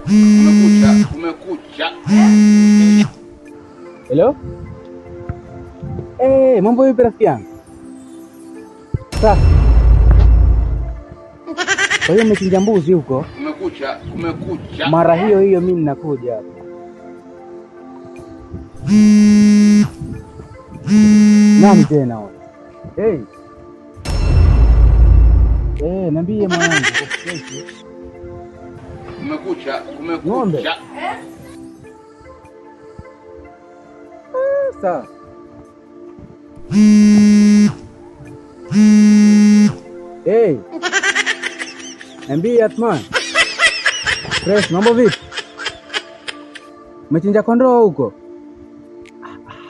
Kumekucha. Hello? Mambo vipi rafiki yangu? Sasa. Kwa hiyo umechinja mbuzi huko? Kumekucha. Mara hiyo hiyo mimi ninakuja hapa. Nani tena huyo? Niambie mwanangu. Kumekucha. Ng'ombe. Sawa. Niambie Athman. Fresh, mambo vipi? Umechinja kondoo huko?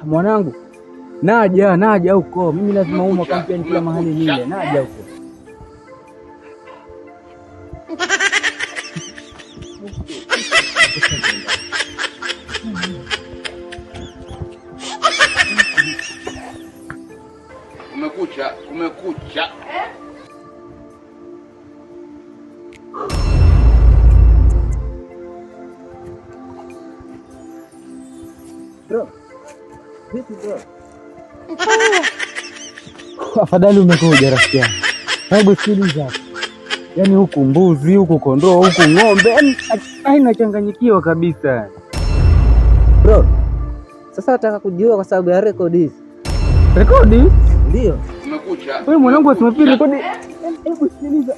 Mwanangu. Naja huko. Mimi lazima umo kampeni kila mahali nile. Naja huko. Kumekucha. Bro. Vipi bro? Afadhali umekuja rafiki yangu. Hebu sikiliza. Yaani huku mbuzi, huku kondoo, huku ng'ombe, yaani nachanganyikiwa kabisa. Bro, sasa nataka kujua kwa sababu ya rekodi hizi. Rekodi? Ndio. Kumekucha. Wewe mwanangu usimwambie rekodi. Hebu sikiliza.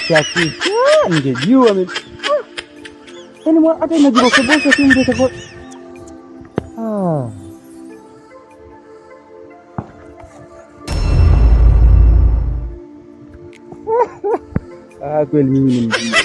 Chaki. Ningejua mimi. Yaani hata inajibosebosha tu ndio. Kweli mimi ni mjinga.